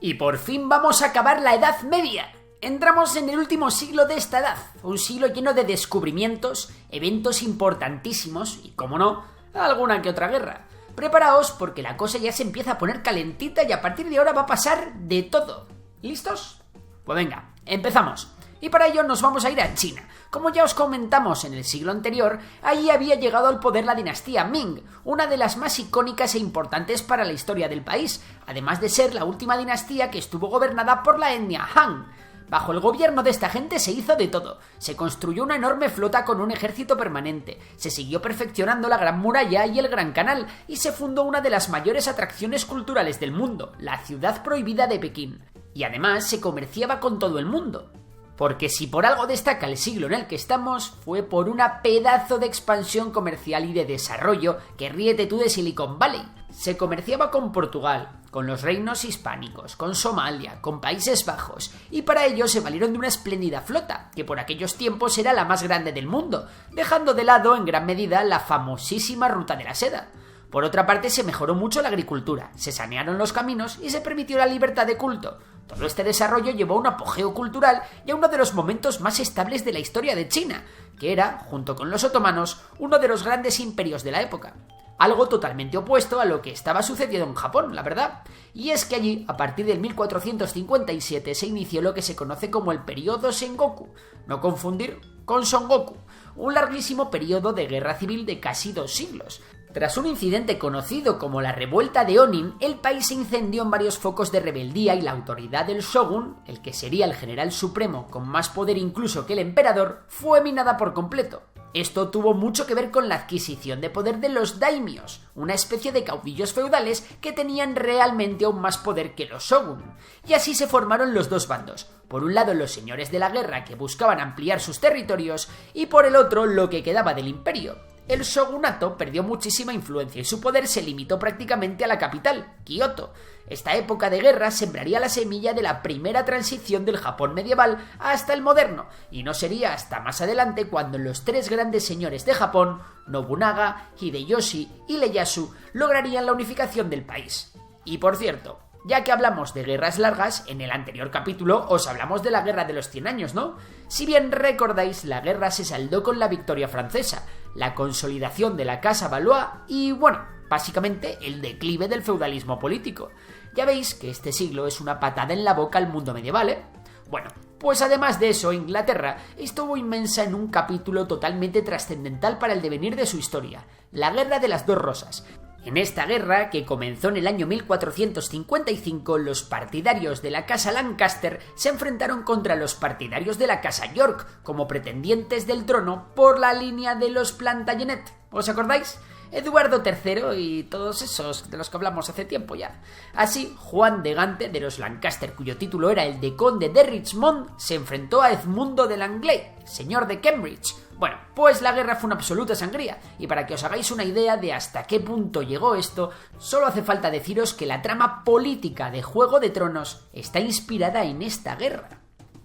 Y por fin vamos a acabar la Edad Media. Entramos en el último siglo de esta edad, un siglo lleno de descubrimientos, eventos importantísimos y, como no, alguna que otra guerra. Preparaos porque la cosa ya se empieza a poner calentita y a partir de ahora va a pasar de todo. ¿Listos? Pues venga, empezamos. Y para ello nos vamos a ir a China. Como ya os comentamos en el siglo anterior, allí había llegado al poder la dinastía Ming, una de las más icónicas e importantes para la historia del país, además de ser la última dinastía que estuvo gobernada por la etnia Han. Bajo el gobierno de esta gente se hizo de todo. Se construyó una enorme flota con un ejército permanente, se siguió perfeccionando la Gran Muralla y el Gran Canal, y se fundó una de las mayores atracciones culturales del mundo, la Ciudad Prohibida de Pekín. Y además se comerciaba con todo el mundo. Porque si por algo destaca el siglo en el que estamos, fue por una pedazo de expansión comercial y de desarrollo que ríete tú de Silicon Valley. Se comerciaba con Portugal, con los reinos hispánicos, con Somalia, con Países Bajos, y para ello se valieron de una espléndida flota, que por aquellos tiempos era la más grande del mundo, dejando de lado en gran medida la famosísima Ruta de la Seda. Por otra parte, se mejoró mucho la agricultura, se sanearon los caminos y se permitió la libertad de culto. Todo este desarrollo llevó a un apogeo cultural y a uno de los momentos más estables de la historia de China, que era, junto con los otomanos, uno de los grandes imperios de la época. Algo totalmente opuesto a lo que estaba sucediendo en Japón, la verdad. Y es que allí, a partir del 1457, se inició lo que se conoce como el periodo Sengoku, no confundir con Son Goku, un larguísimo periodo de guerra civil de casi 2 siglos. Tras un incidente conocido como la Revuelta de Onin, el país se incendió en varios focos de rebeldía y la autoridad del shogun, el que sería el general supremo con más poder incluso que el emperador, fue minada por completo. Esto tuvo mucho que ver con la adquisición de poder de los daimios, una especie de caudillos feudales que tenían realmente aún más poder que los shogun. Y así se formaron los dos bandos. Por un lado los señores de la guerra que buscaban ampliar sus territorios y por el otro lo que quedaba del imperio. El shogunato perdió muchísima influencia y su poder se limitó prácticamente a la capital, Kioto. Esta época de guerra sembraría la semilla de la primera transición del Japón medieval hasta el moderno, y no sería hasta más adelante cuando los 3 grandes señores de Japón, Nobunaga, Hideyoshi y Ieyasu, lograrían la unificación del país. Y por cierto, ya que hablamos de guerras largas, en el anterior capítulo os hablamos de la Guerra de los 100 años, ¿no? Si bien recordáis, la guerra se saldó con la victoria francesa, la consolidación de la Casa Valois y, bueno, básicamente el declive del feudalismo político. Ya veis que este siglo es una patada en la boca al mundo medieval, ¿eh? Bueno, pues además de eso, Inglaterra estuvo inmensa en un capítulo totalmente trascendental para el devenir de su historia, la Guerra de las Dos Rosas. En esta guerra, que comenzó en el año 1455, los partidarios de la Casa Lancaster se enfrentaron contra los partidarios de la Casa York como pretendientes del trono por la línea de los Plantagenet. ¿Os acordáis? Eduardo III y todos esos de los que hablamos hace tiempo ya. Así, Juan de Gante de los Lancaster, cuyo título era el de Conde de Richmond, se enfrentó a Edmundo de Langley, señor de Cambridge. Bueno, pues la guerra fue una absoluta sangría, y para que os hagáis una idea de hasta qué punto llegó esto, solo hace falta deciros que la trama política de Juego de Tronos está inspirada en esta guerra.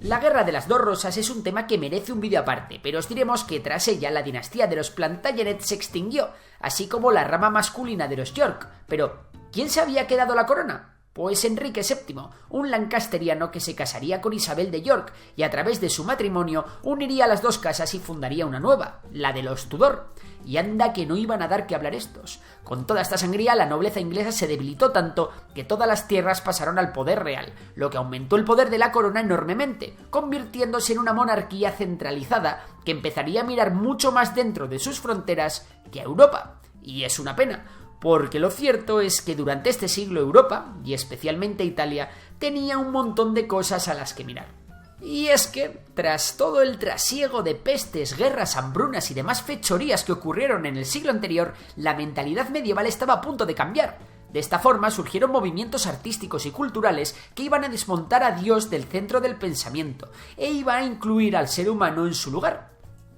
La Guerra de las Dos Rosas es un tema que merece un vídeo aparte, pero os diremos que tras ella la dinastía de los Plantagenet se extinguió, así como la rama masculina de los York. Pero, ¿quién se había quedado la corona? Pues Enrique VII, un lancasteriano que se casaría con Isabel de York y a través de su matrimonio uniría las dos casas y fundaría una nueva, la de los Tudor. Y anda que no iban a dar que hablar estos. Con toda esta sangría, la nobleza inglesa se debilitó tanto que todas las tierras pasaron al poder real, lo que aumentó el poder de la corona enormemente, convirtiéndose en una monarquía centralizada que empezaría a mirar mucho más dentro de sus fronteras que a Europa. Y es una pena, porque lo cierto es que durante este siglo Europa, y especialmente Italia, tenía un montón de cosas a las que mirar. Y es que, tras todo el trasiego de pestes, guerras, hambrunas y demás fechorías que ocurrieron en el siglo anterior, la mentalidad medieval estaba a punto de cambiar. De esta forma surgieron movimientos artísticos y culturales que iban a desmontar a Dios del centro del pensamiento e iban a incluir al ser humano en su lugar.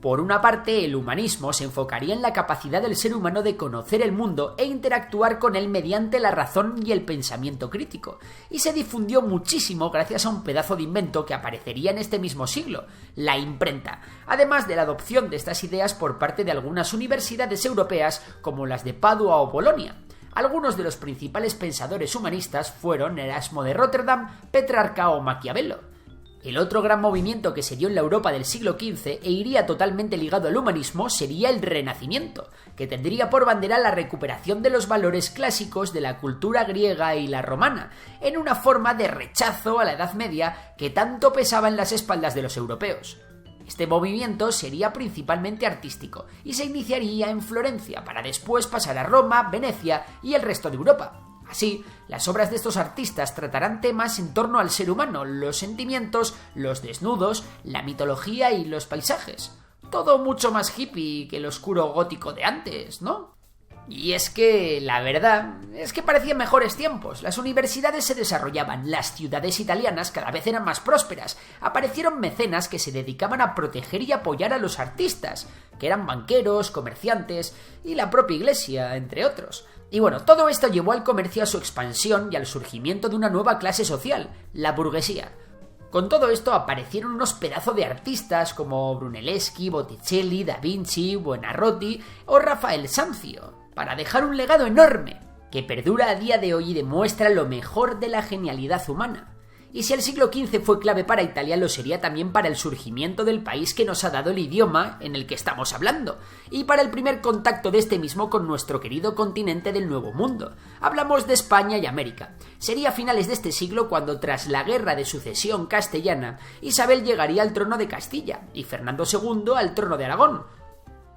Por una parte, el humanismo se enfocaría en la capacidad del ser humano de conocer el mundo e interactuar con él mediante la razón y el pensamiento crítico, y se difundió muchísimo gracias a un pedazo de invento que aparecería en este mismo siglo, la imprenta, además de la adopción de estas ideas por parte de algunas universidades europeas como las de Padua o Bolonia. Algunos de los principales pensadores humanistas fueron Erasmo de Róterdam, Petrarca o Maquiavelo. El otro gran movimiento que se dio en la Europa del siglo XV e iría totalmente ligado al humanismo sería el Renacimiento, que tendría por bandera la recuperación de los valores clásicos de la cultura griega y la romana, en una forma de rechazo a la Edad Media que tanto pesaba en las espaldas de los europeos. Este movimiento sería principalmente artístico y se iniciaría en Florencia para después pasar a Roma, Venecia y el resto de Europa. Así, las obras de estos artistas tratarán temas en torno al ser humano, los sentimientos, los desnudos, la mitología y los paisajes. Todo mucho más hippie que el oscuro gótico de antes, ¿no? Y es que, la verdad, es que parecían mejores tiempos. Las universidades se desarrollaban, las ciudades italianas cada vez eran más prósperas, aparecieron mecenas que se dedicaban a proteger y apoyar a los artistas, que eran banqueros, comerciantes y la propia iglesia, entre otros. Y bueno, todo esto llevó al comercio a su expansión y al surgimiento de una nueva clase social, la burguesía. Con todo esto aparecieron unos pedazos de artistas como Brunelleschi, Botticelli, Da Vinci, Buonarroti o Rafael Sanzio, para dejar un legado enorme, que perdura a día de hoy y demuestra lo mejor de la genialidad humana. Y si el siglo XV fue clave para Italia, lo sería también para el surgimiento del país que nos ha dado el idioma en el que estamos hablando, y para el primer contacto de este mismo con nuestro querido continente del Nuevo Mundo. Hablamos de España y América. Sería a finales de este siglo cuando, tras la Guerra de Sucesión castellana, Isabel llegaría al trono de Castilla y Fernando II al trono de Aragón.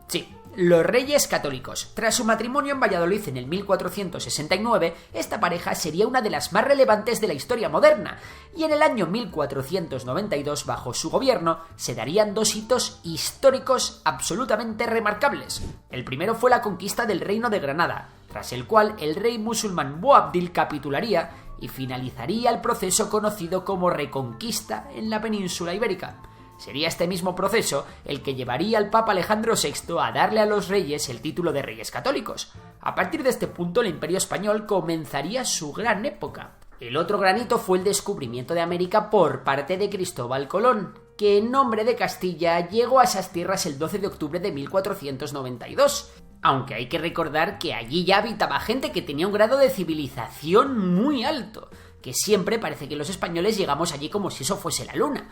Sí, los Reyes Católicos. Tras su matrimonio en Valladolid en el 1469, esta pareja sería una de las más relevantes de la historia moderna, y en el año 1492, bajo su gobierno, se darían dos hitos históricos absolutamente remarcables. El primero fue la conquista del Reino de Granada, tras el cual el rey musulmán Boabdil capitularía y finalizaría el proceso conocido como Reconquista en la península ibérica. Sería este mismo proceso el que llevaría al Papa Alejandro VI a darle a los reyes el título de Reyes Católicos. A partir de este punto, el Imperio Español comenzaría su gran época. El otro gran hito fue el descubrimiento de América por parte de Cristóbal Colón, que en nombre de Castilla llegó a esas tierras el 12 de octubre de 1492. Aunque hay que recordar que allí ya habitaba gente que tenía un grado de civilización muy alto, que siempre parece que los españoles llegamos allí como si eso fuese la luna.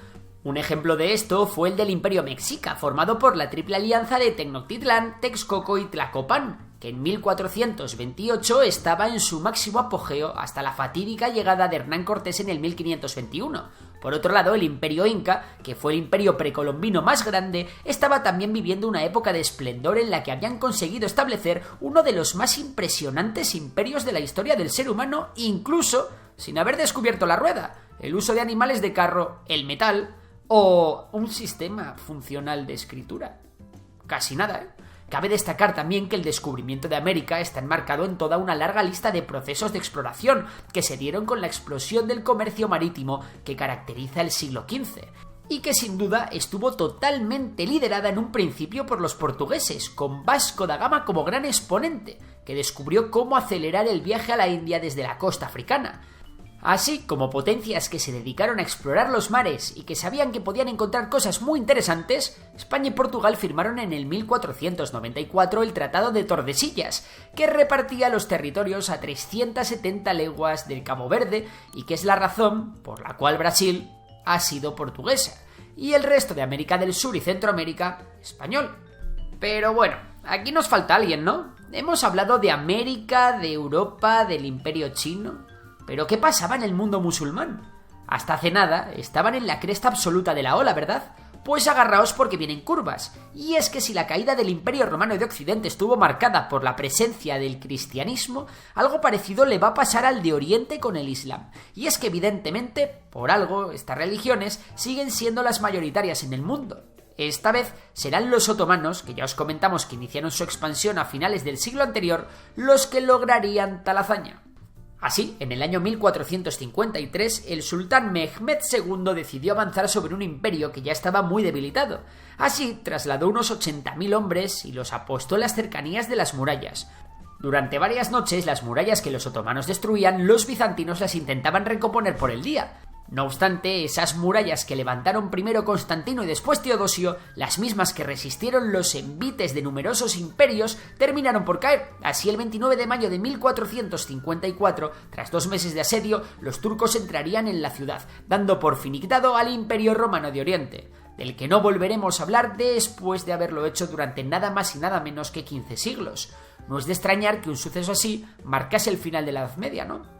Un ejemplo de esto fue el del Imperio Mexica, formado por la triple alianza de Tenochtitlán, Texcoco y Tlacopan, que en 1428 estaba en su máximo apogeo hasta la fatídica llegada de Hernán Cortés en el 1521. Por otro lado, el Imperio Inca, que fue el imperio precolombino más grande, estaba también viviendo una época de esplendor en la que habían conseguido establecer uno de los más impresionantes imperios de la historia del ser humano, incluso sin haber descubierto la rueda, el uso de animales de carro, el metal o un sistema funcional de escritura. Casi nada, ¿eh? Cabe destacar también que el descubrimiento de América está enmarcado en toda una larga lista de procesos de exploración que se dieron con la explosión del comercio marítimo que caracteriza el siglo XV, y que sin duda estuvo totalmente liderada en un principio por los portugueses, con Vasco da Gama como gran exponente, que descubrió cómo acelerar el viaje a la India desde la costa africana. Así como potencias que se dedicaron a explorar los mares y que sabían que podían encontrar cosas muy interesantes, España y Portugal firmaron en el 1494 el Tratado de Tordesillas, que repartía los territorios a 370 leguas del Cabo Verde y que es la razón por la cual Brasil ha sido portuguesa y el resto de América del Sur y Centroamérica español. Pero bueno, aquí nos falta alguien, ¿no? Hemos hablado de América, de Europa, del Imperio Chino. ¿Pero qué pasaba en el mundo musulmán? Hasta hace nada estaban en la cresta absoluta de la ola, ¿verdad? Pues agarraos porque vienen curvas. Y es que si la caída del Imperio Romano de Occidente estuvo marcada por la presencia del cristianismo, algo parecido le va a pasar al de Oriente con el Islam. Y es que evidentemente, por algo, estas religiones siguen siendo las mayoritarias en el mundo. Esta vez serán los otomanos, que ya os comentamos que iniciaron su expansión a finales del siglo anterior, los que lograrían tal hazaña. Así, en el año 1453, el sultán Mehmed II decidió avanzar sobre un imperio que ya estaba muy debilitado. Así, trasladó unos 80.000 hombres y los apostó en las cercanías de las murallas. Durante varias noches, las murallas que los otomanos destruían, los bizantinos las intentaban recomponer por el día. No obstante, esas murallas que levantaron primero Constantino y después Teodosio, las mismas que resistieron los envites de numerosos imperios, terminaron por caer. Así, el 29 de mayo de 1454, tras 2 meses de asedio, los turcos entrarían en la ciudad, dando por finiquitado al Imperio Romano de Oriente, del que no volveremos a hablar después de haberlo hecho durante nada más y nada menos que 15 siglos. No es de extrañar que un suceso así marcase el final de la Edad Media, ¿no?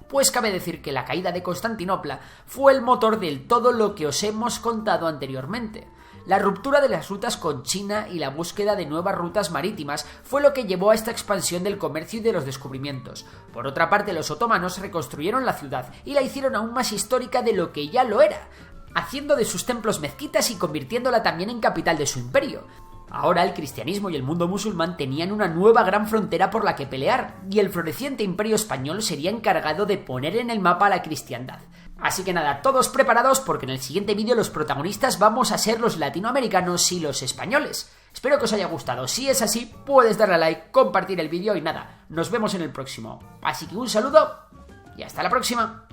Pues cabe decir que la caída de Constantinopla fue el motor de todo lo que os hemos contado anteriormente. La ruptura de las rutas con China y la búsqueda de nuevas rutas marítimas fue lo que llevó a esta expansión del comercio y de los descubrimientos. Por otra parte, los otomanos reconstruyeron la ciudad y la hicieron aún más histórica de lo que ya lo era, haciendo de sus templos mezquitas y convirtiéndola también en capital de su imperio. Ahora el cristianismo y el mundo musulmán tenían una nueva gran frontera por la que pelear, y el floreciente imperio español sería encargado de poner en el mapa a la cristiandad. Así que nada, todos preparados porque en el siguiente vídeo los protagonistas vamos a ser los latinoamericanos y los españoles. Espero que os haya gustado. Si es así, puedes darle a like, compartir el vídeo y nada, nos vemos en el próximo. Así que un saludo y hasta la próxima.